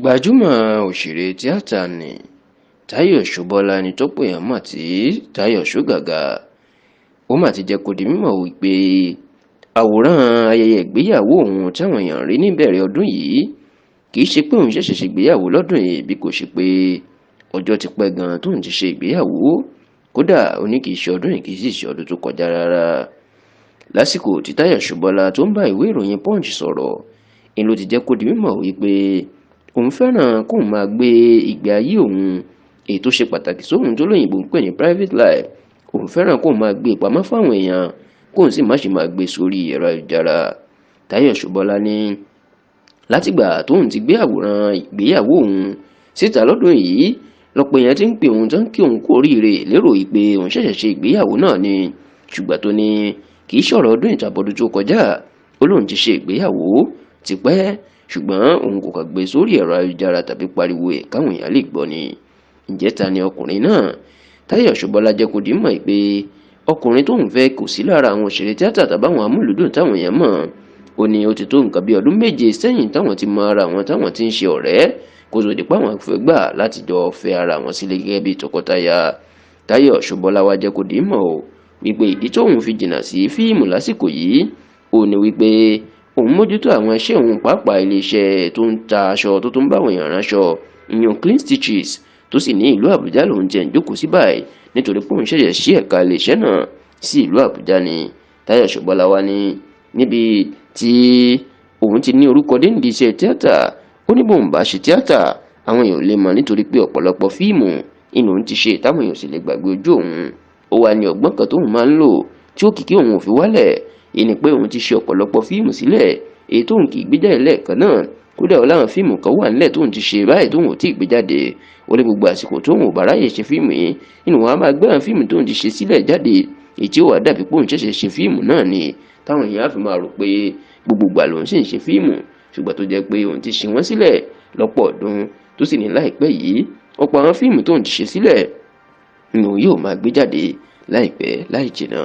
Gbajúmọ̀ òṣèré tíátà nni Táyọ̀ Ṣóbọ́lá ni tọ́pọ̀ èèyàn mọ̀ sí Táyọ̀ Ṣógàgà. Ó mà ti jẹ́ kó di mímọ̀ wípé àwòrán ayẹyẹ ìgbéyàwó òun táwọn èèyàn rí níbẹ̀rẹ̀ ọdún yìí kì í ṣe pé òun ṣẹ̀ṣẹ̀ ṣègbéyàwó lọ́dún yìí, bí kò ṣe pé ọjọ́ ti pẹ́ gan tóun ti ṣe ìgbéyàwó. Kódà ó ní kì í ṣe ọdún yìí, kì í sì ṣe ọdún tó kọjá rárá. Lásìkò tí Táyọ̀ Ṣóbọ́lá tó ń bá ìwé ìròyìn Punch sọ̀rọ̀, ni ló ti jẹ́ kó di mímọ̀ wípé òun fẹ́ràn kóun máa gbé ìgbé ayé òun èyí tó ṣe pàtàkì sóhun tó lóyìnbó ń pè ní private life. Òun fẹ́ràn kóun máa gbé pamọ́ fáwọn èèyàn, kóun sì má ṣe máa gbé sórí ẹ̀rọ ayélujára. Táyọ̀ Ṣóbọ́lá ní látìgbà tóun ti gbé àwòrán ìgbéyàwó òun síta lọ́dún yìí lọ́pọ̀ èèyàn ti ń pè òun tán kí òun kú oríire, lérò wípé òun ṣẹ̀ṣẹ̀ ṣe ìgbéyàwó náà ni. Ṣùgbọ́n tó ní kì í ṣọ̀rọ̀ ọdún ìtàbọ̀dún tó kọjá, ó lóun ti ṣe ìgbéyàwó tipẹ́, ṣùgbọ́n òun kò kàn gbé sórí ẹ̀rọ ayélujára tàbí pariwo ẹ̀ káwọn èèyàn lè gbọ́ ni. Ǹjẹ́ ta ni ọkùnrin náà? Táyọ̀ Ṣóbọ́lá jẹ́ kó di mọ̀ pé ọkùnrin tóun fẹ́ kò sí lára àwọn òṣèré tíátà tàbáwọn amúlùúdùn táwọn èèyàn mọ̀. Ó ní ó ti tó nǹkan bí ọdún 7 sẹ́yìn táwọn ti mọ ara wọn, táwọn ti ń ṣe ọ̀rẹ́ kó tó di pé àwọn fẹ́ gbà láti jọ fẹ́ ara wọn sílé gẹ́gẹ́ bí tọkọtaya. Táyọ̀ Ṣóbọ́lá wá jẹ́ kó di mọ̀ wípé ìdí tóun fi jìnnà sí fíìmù lásìkò yìí ó ní wípé òun mójútó àwọn iṣẹ́ òun, pàápàá iléeṣẹ́ tó ń ta aṣọ tó tún báwọn èèyàn ránṣọ, ìyẹn Clean Stitches, tó sì ní ìlú Àbújá lòun jẹ́ ń jókòó sí báyìí nítorí pé òun ṣẹ̀ṣẹ̀ ṣí ẹ̀ka iléeṣẹ́ náà sí ìlú Àbújá ni. Táyọ̀ Ṣóbọ́lá wá ní níbi tí òun ti ní orúkọ dé nídìí iṣẹ́ tíátà, ó ní bóun bá ṣe tíátà àwọn èèyàn lè mọ̀ nítorí pé ọ̀pọ̀lọpọ̀ fíìmù inú òun ti ṣe táwọn èèyàn sì lè gbàgbé ojú òun. Ó wá ní ọgbọ́n kan tóun máa ń lò tí ó kìkì òun ò fi wálẹ̀, èyí ni pé òun ti ṣe ọ̀pọ̀lọpọ̀ fíìmù sílẹ̀ èyí tóun kì í gbé jáde lẹ́ẹ̀kan náà. Kódà ó láwọn fíìmù kan wà nílẹ̀ tóun ti ṣe báyìí tóun ò tí ì gbé jáde. Ó ní gbogbo àsìkò tóun ò bá ráyè ṣe fíìmù yìí nínú wọn á máa gbé àwọn fíìmù tóun ti ṣe sílẹ̀ jáde, èyí tí ó wà dàbí pé òun ṣẹ̀ṣẹ̀ ṣe fíìmù náà ni, táwọn èèyàn á fi máa rò pé gbogbo ìgbà lòun sì ń ṣe fíìmù, ṣùgbọ́n tó jẹ́ pé òun ti ṣe wọ́n sílẹ̀ lọ́pọ̀ ọdún. Tó sì ní láìpẹ́ yìí ọ̀pọ̀ àwọn fíìmù tóun ti ṣe sílẹ̀ ni òun yóò máa gbé jáde láìpẹ́ láì jìnnà.